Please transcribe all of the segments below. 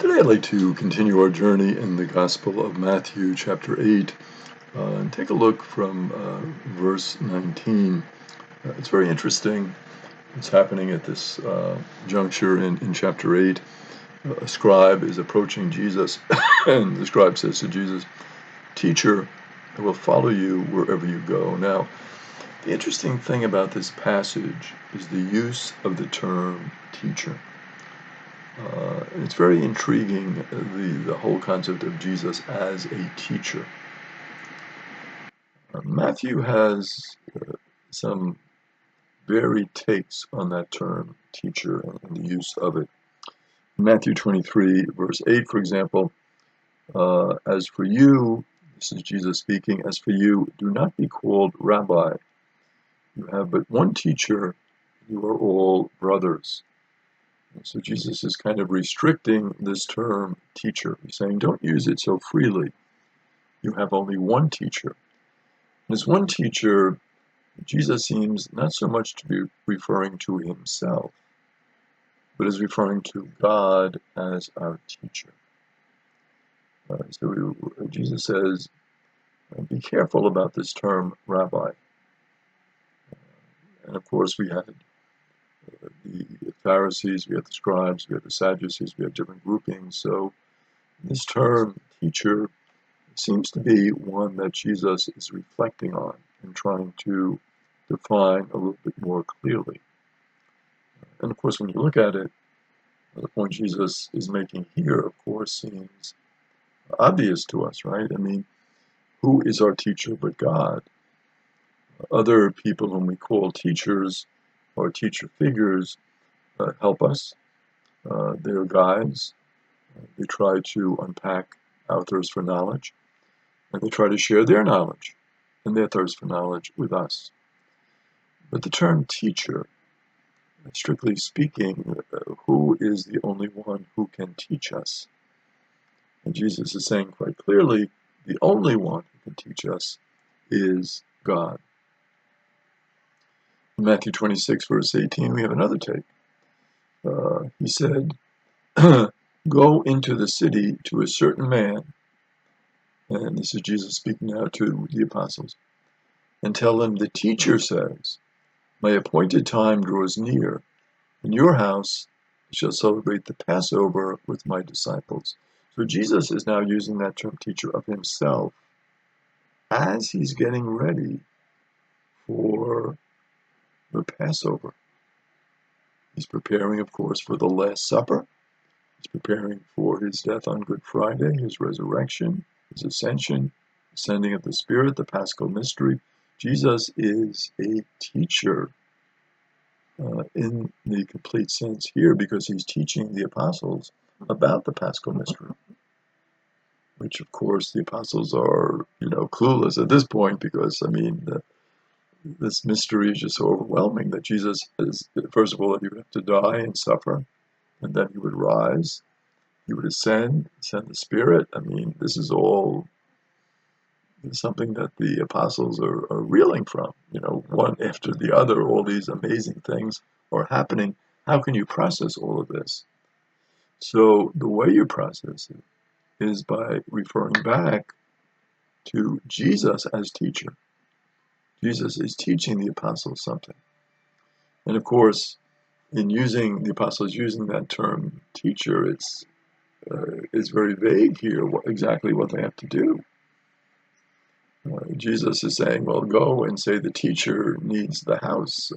Today I'd like to continue our journey in the Gospel of Matthew, chapter 8, and take a look from verse 19. It's very interesting what's happening at this juncture in chapter 8. A scribe is approaching Jesus, and the scribe says to Jesus, "Teacher, I will follow you wherever you go." Now, the interesting thing about this passage is the use of the term teacher. It's very intriguing, the whole concept of Jesus as a teacher. Matthew has some varied takes on that term, teacher, and the use of it. Matthew 23, verse 8, for example, as for you, this is Jesus speaking, as for you, do not be called rabbi. You have but one teacher, you are all brothers. So Jesus is kind of restricting this term teacher. He's saying, don't use it so freely. You have only one teacher. And as one teacher, Jesus seems not so much to be referring to himself, but is referring to God as our teacher. Jesus says, be careful about this term rabbi. And of course, we had the Pharisees, we had the scribes, we had the Sadducees, we had different groupings. So this term teacher seems to be one that Jesus is reflecting on and trying to define a little bit more clearly. And of course, when you look at it, the point Jesus is making here, of course, seems obvious to us, right? I mean, who is our teacher but God? Other people whom we call teachers or teacher figures help us. They're guides. They try to unpack our thirst for knowledge, and they try to share their knowledge and their thirst for knowledge with us. But the term teacher, strictly speaking, who is the only one who can teach us? And Jesus is saying quite clearly, the only one who can teach us is God. In Matthew 26, verse 18, we have another take. He said, go into the city to a certain man, and this is Jesus speaking now to the apostles, and tell him, the teacher says, my appointed time draws near. In your house I shall celebrate the Passover with my disciples. So Jesus is now using that term teacher of himself as he's getting ready for the Passover. He's preparing, of course, for the Last Supper. He's preparing for his death on Good Friday, his resurrection, his ascension, ascending of the Spirit, the Paschal mystery. Jesus is a teacher in the complete sense here, because he's teaching the apostles about the Paschal mystery, which of course the apostles are, clueless at this point, because this mystery is just so overwhelming that Jesus is, first of all, that he would have to die and suffer, and then he would rise, he would send the Spirit. This is all something that the apostles are reeling from, one after the other. All these amazing things are happening. How can you process all of this? So the way you process it is by referring back to Jesus as teacher. Jesus is teaching the apostles something. And of course, in using the apostles using that term teacher, it's very vague here exactly what they have to do. Jesus is saying, well, go and say the teacher needs the house.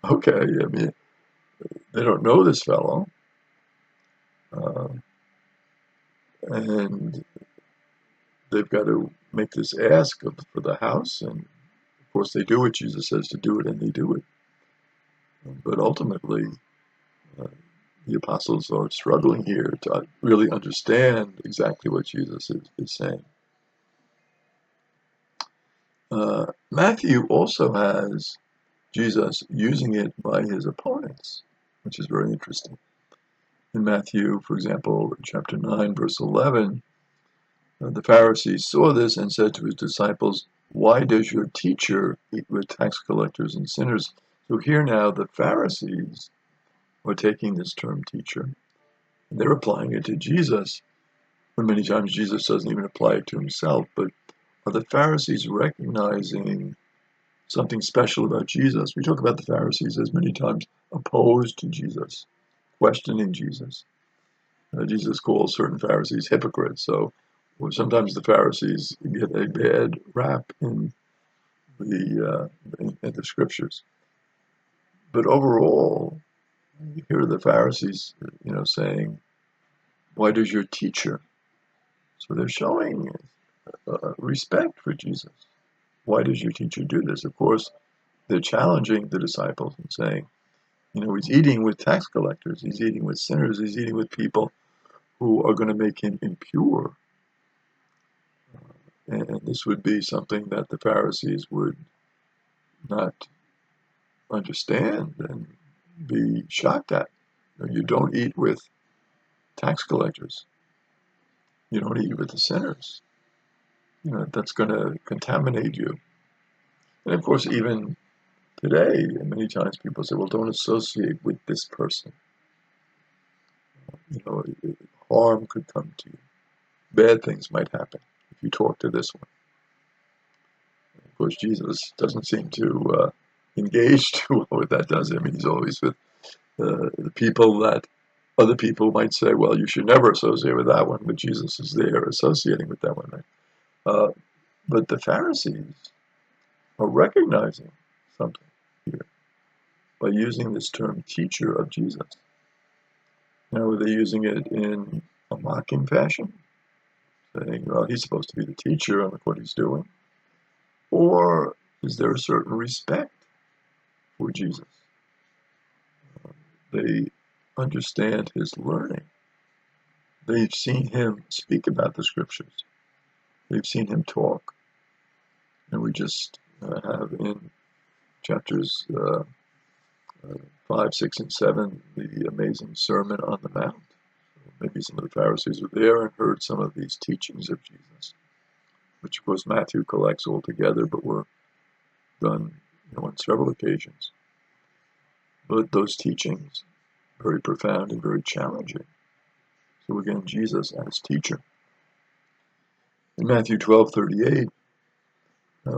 Okay, they don't know this fellow. And they've got to make this ask for the house. And of course, they do what Jesus says to do it, and they do it. But ultimately, the apostles are struggling here to really understand exactly what Jesus is saying. Matthew also has Jesus using it by his opponents, which is very interesting. In Matthew, for example, chapter 9, verse 11, the Pharisees saw this and said to his disciples, why does your teacher eat with tax collectors and sinners? So here now the Pharisees are taking this term teacher And they're applying it to Jesus, and many times Jesus doesn't even apply it to himself. But are the Pharisees recognizing something special about Jesus? We talk about the Pharisees as many times opposed to Jesus, questioning Jesus. Jesus calls certain Pharisees hypocrites. So sometimes the Pharisees get a bad rap in the scriptures. But overall, you hear the Pharisees, saying, "Why does your teacher?" So they're showing respect for Jesus. Why does your teacher do this? Of course, they're challenging the disciples and saying, he's eating with tax collectors, he's eating with sinners, he's eating with people who are going to make him impure. And this would be something that the Pharisees would not understand and be shocked at. You don't eat with tax collectors. You don't eat with the sinners. That's going to contaminate you. And of course, even today, many times people say, well, don't associate with this person. Harm could come to you. Bad things might happen if you talk to this one. And of course, Jesus doesn't seem to engage too well with that, does he? I mean, he's always with the people that other people might say, well, you should never associate with that one, but Jesus is there associating with that one. But the Pharisees are recognizing something here by using this term teacher of Jesus. Now, are they using it in a mocking fashion? Saying, well, he's supposed to be the teacher and look what he's doing? Or is there a certain respect for Jesus? They understand his learning. They've seen him speak about the scriptures. They've seen him talk. And we just have in chapters 5, 6, and 7 the amazing Sermon on the Mount. Maybe some of the Pharisees were there and heard some of these teachings of Jesus, which of course Matthew collects all together, but were done on several occasions. But those teachings, very profound and very challenging. So again, Jesus as teacher. In Matthew 12:38,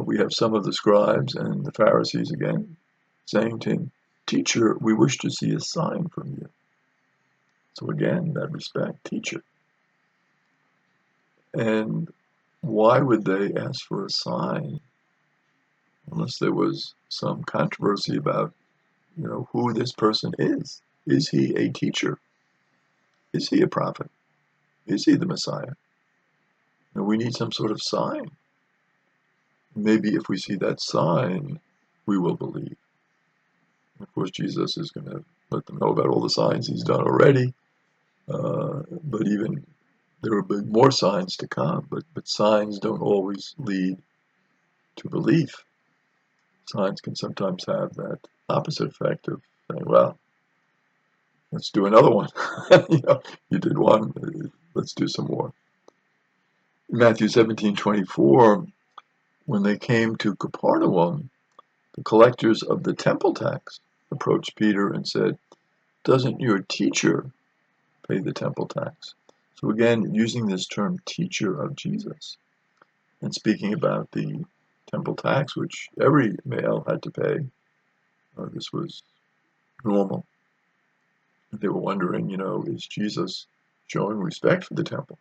we have some of the scribes and the Pharisees again saying to him, "Teacher, we wish to see a sign from you." So again, that respect, teacher. And why would they ask for a sign unless there was some controversy about, who this person is? Is he a teacher? Is he a prophet? Is he the Messiah? And we need some sort of sign. Maybe if we see that sign, we will believe. And of course, Jesus is going to let them know about all the signs he's done already. But even there will be more signs to come. But signs don't always lead to belief. Signs can sometimes have that opposite effect of saying, well, let's do another one. You did one, let's do some more. In Matthew 17:24, when they came to Capernaum, the collectors of the temple tax approached Peter and said, "Doesn't your teacher pay the temple tax?" So again, using this term teacher of Jesus and speaking about the temple tax, which every male had to pay. This was normal. They were wondering, is Jesus showing respect for the temple,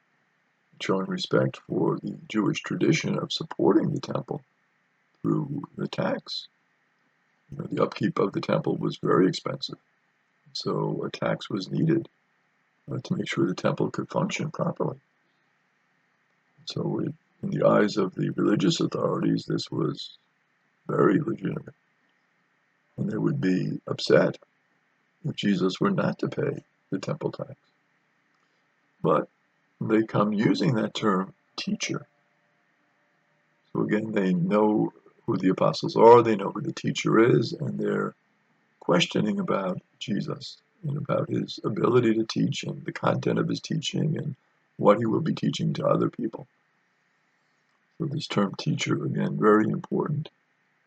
showing respect for the Jewish tradition of supporting the temple through the tax? The upkeep of the temple was very expensive, so a tax was needed to make sure the temple could function properly. So in the eyes of the religious authorities, this was very legitimate, and they would be upset if Jesus were not to pay the temple tax. But they come using that term, teacher. So again, they know who the apostles are, they know who the teacher is, and they're questioning about Jesus and about his ability to teach and the content of his teaching and what he will be teaching to other people. So this term teacher, again, very important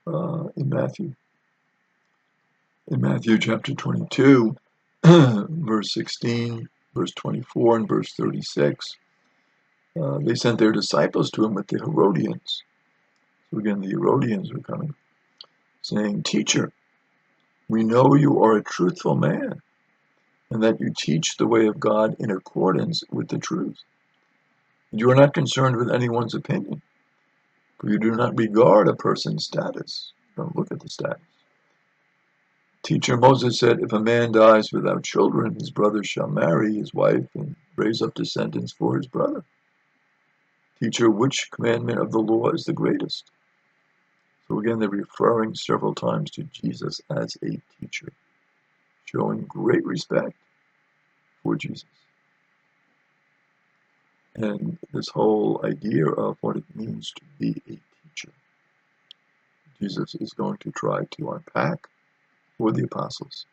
in Matthew. In Matthew chapter 22, verse 16, verse 24 and verse 36, they sent their disciples to him with the Herodians. So again, the Herodians are coming, saying, "Teacher, we know you are a truthful man, and that you teach the way of God in accordance with the truth. You are not concerned with anyone's opinion, for you do not regard a person's status." Don't look at the status. Teacher, Moses said, "If a man dies without children, his brother shall marry his wife and raise up descendants for his brother." Teacher, which commandment of the law is the greatest? So again, they're referring several times to Jesus as a teacher, showing great respect for Jesus. And this whole idea of what it means to be a teacher, Jesus is going to try to unpack for the apostles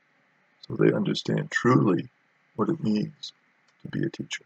so they understand truly what it means to be a teacher.